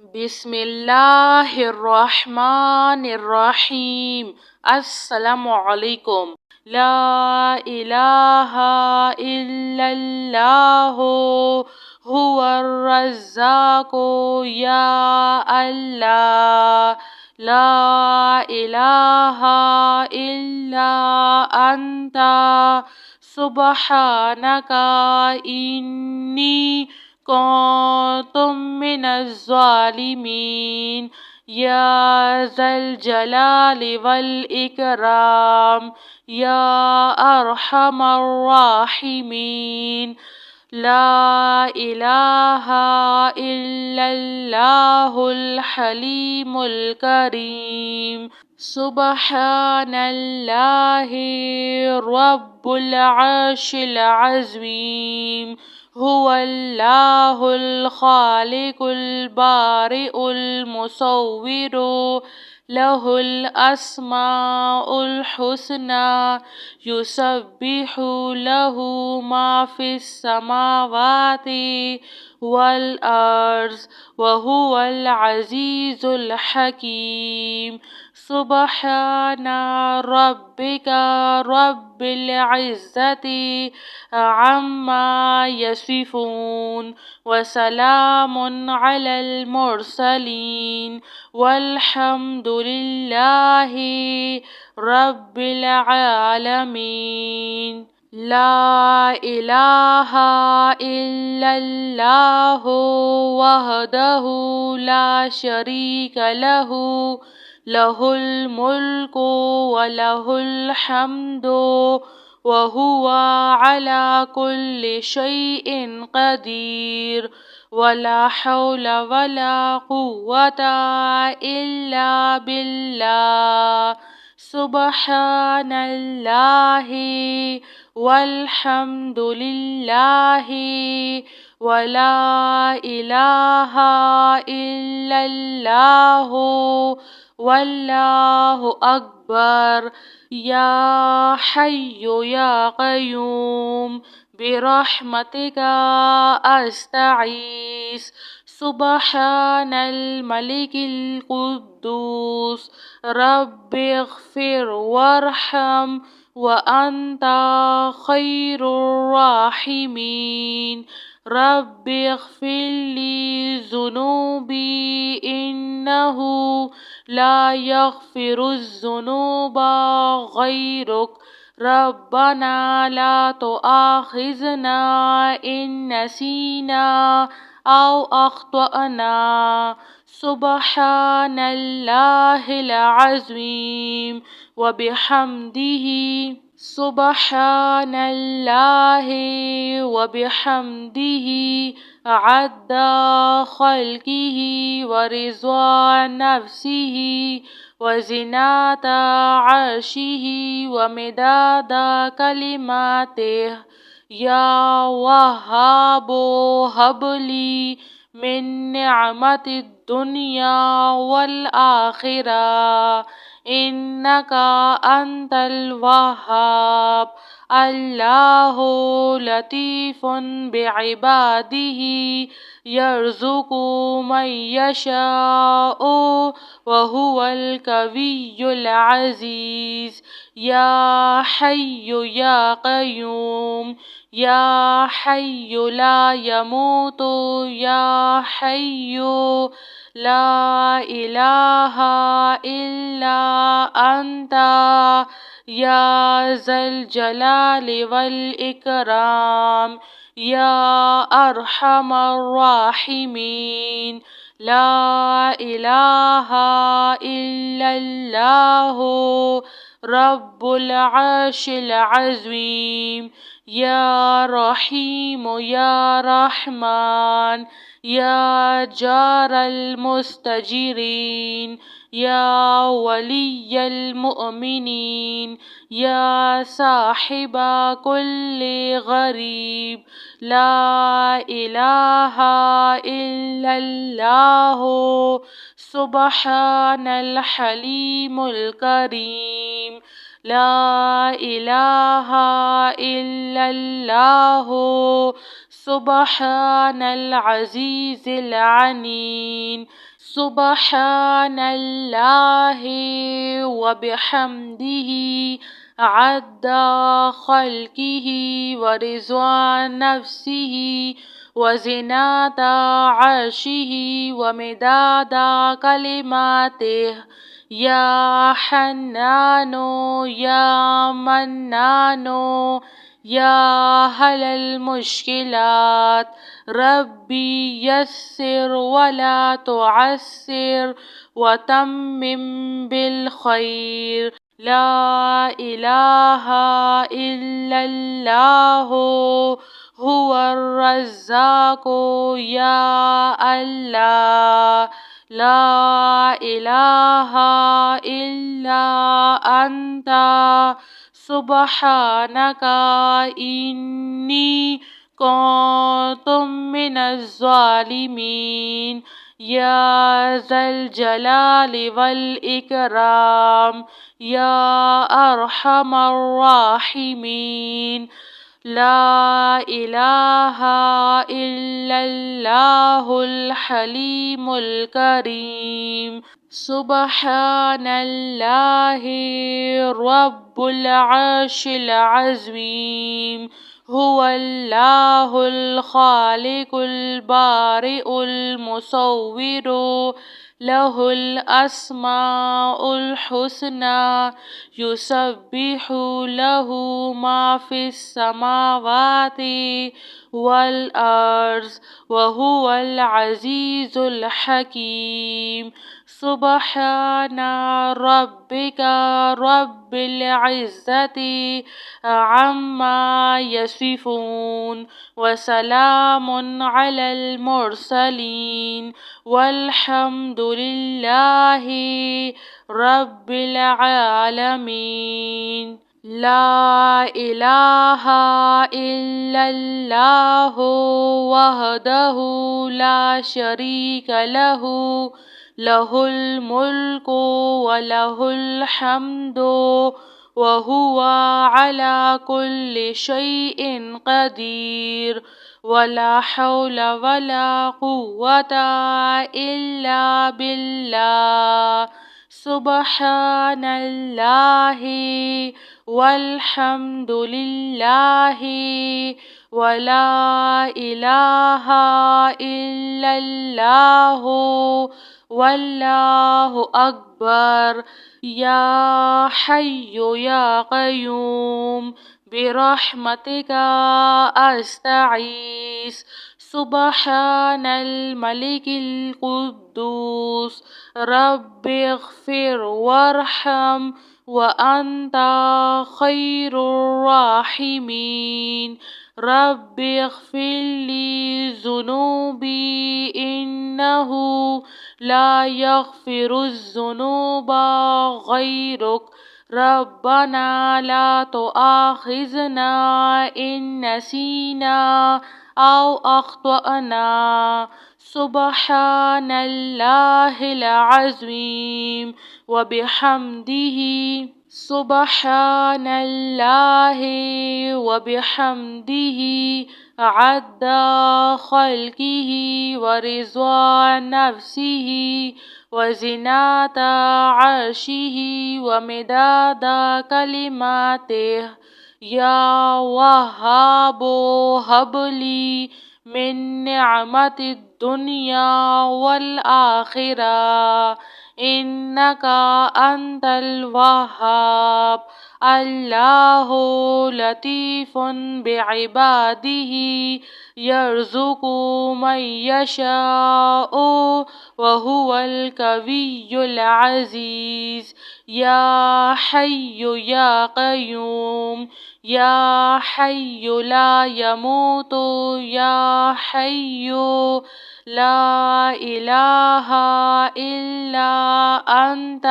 बिस्मिल्लाहिर्रहमानिर्रहीम। अस्सलामुअलैकुम। ला इलाहा इल्लल्लाहु हुवर्रज़्ज़ाक़ु या अल्लाह। ला इलाहा इल्ला अंता सुब्हानका इन्नी कुन्तु मिनज़्ज़ालिमीन। या ज़ल जलाली वल इकराम या अरहमर राहिमीन। ला इलाहा इल्लल्लाहुल हलीमुल करीम। सुब्हानल्लाहि रब्बुल अर्शिल अज़ीम। हुवल्लाहुल खालिकुल बारिउल मुसव्विरु लहुल अस्माउल हुस्ना युसब्बिहु लहु मा फिस समावाति वल अर्ज़ व हुवल अज़ीज़ुल हकीम। सुब्हाना रब्बिका रब्बिल इज़्ज़ति अम्मा यसिफून व सलामुन अलल मुरसलीन वल्हम्दुलिल्लाहि रब्बिल आलमीन। ला इलाहा इल्लल्लाहु वहदहु ला शरीका लहु लहुल मुल्कु व लहुल हम्दु व हुवा अला कुल्लि शैइन क़दीर। वला हौला वला कुव्वता इल्ला बिल्लाह। सुब्हानल्लाहि वल्हम्दुलिल्लाहि वला इलाहा इल्लल्लाहु वल्लाहु अकबर। या हय्यु या क़य्यूम बिरहमतिका अस्तगीस। सुब्हानल मलिकिल कुद्दूस रब्बिग़फिर वरहम व अंता खैरुर राहिमीन। रब्बिग़फिरली ज़ुनूबी इन्नहु ला यग़फ़िरुज़्ज़ुनूबा गैरुक। रब्बना ला तुआख़िज़ना इन नसीना औ अख़्तअना। सुब्हानल्लाहिल अज़ीम व बिहम्दिही। सुब्हानल्लाहि व बिहम्दिही अद्दा ख़ल्क़िही व रिज़्वा नफ़्सिही व ज़िनाता अर्शिही व मिदादा कलिमातिही। या वहाबु हबली मिन निअमतिद दुनिया वल आखिरा इन्नका अंतल वहाब। अल्लाहु लतीफ़ुन बिइबादिही यर्ज़ुक़ु मन यशाअु व हुवल कविय्युल अज़ीज़। या हय्यु या क़य्यूम या हय्यु ला यमूतु या हय्यु ला इलाहा इल्ला अंता या ज़ल जलाली वल इकराम या अरहमर राहिमीन। ला इलाहा इल्लल्लाहु रब्बुल अर्शिल अज़ीम। या रहीम या रहमान या जारल मुस्तजिरीन या वलिय्यल मुअमिनीन या साहिबा कुल्ली गरीब। ला इलाहा इल्लल्लाहु सुब्हानल हलीमुल करीम। ला इलाहा इल्लल्लाहु سبحان العزيز العليم سبحان الله وبحمده عد خلقه ورضوان نفسه وزنة عرشه ومداد كلماته يا حنان يا منان يا هل المشكلات ربي يسر ولا تعسر وتمم بالخير لا إله إلا الله هو الرزاق يا الله لا إله إلا أنت سبحانك إني كنت من الظالمين يا ذا الجلال والإكرام يا أرحم الراحمين لا إله إلا الله الحليم الكريم سبحان الله رب العرش العظيم هو الله الخالق البارئ المصور له الأسماء الحسنى يسبح له ما في السماوات والأرض وهو العزيز الحكيم سبحان ربك رب العزة عما يصفون وسلام على المرسلين والحمد لله رب العالمين لا إله إلا الله وحده لا شريك له له الملك وله الحمد وهو على كل شيء قدير ولا حول ولا قوة إلا بالله سبحان الله والحمد لله ولا إله إلا الله والله أكبر يا حي يا قيوم برحمتك أستعيذ سبحان الملك القدوس رب اغفر وارحم وأنت خير الراحمين رب اغفر لي ذنوبي إنه لا يغفر الذنوب غيرك ربنا لا تؤاخذنا إن نسينا أو أخطأنا سبحان الله العظيم وبحمده سبحان الله وبحمده عد خلقه ورضوان نفسه وزنة عرشه ومداد كلماته يا وهاب هب لي من نعمة الدنيا والآخرة إنك أنت الوهاب الله لطيف بعباده يرزق من يشاء وهو القوي العزيز يا حي يا قيوم يا حي لا يموت يا حي لا إله إلا أنت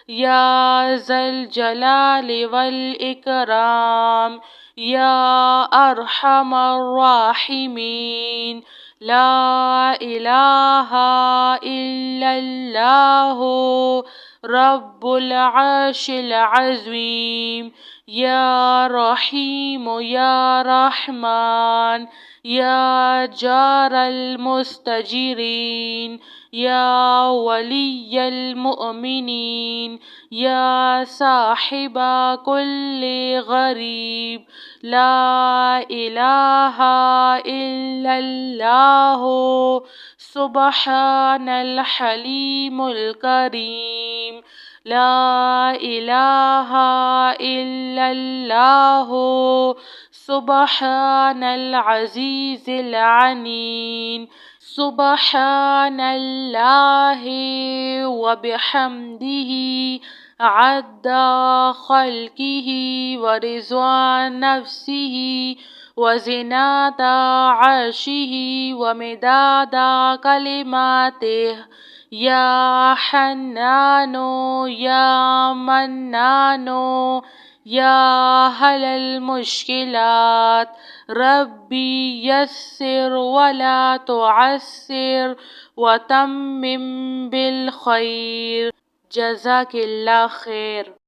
يا ذا الجلال والإكرام يا أرحم الراحمين لا إله إلا الله رب العرش العظيم يا رحيم يا رحمن يا جار المستجيرين يا ولي المؤمنين يا صاحب كل غريب لا إله إلا الله سبحان الحليم الكريم لا إله إلا الله سبحان العزيز العليم سبحان الله وبحمده عد خلقه ورضوان نفسه وزنة عرشه ومداد كلماته يا حنان يا منان يا هل المشكلات ربي يسر ولا تعسر وتمم بالخير جزاك الله خير.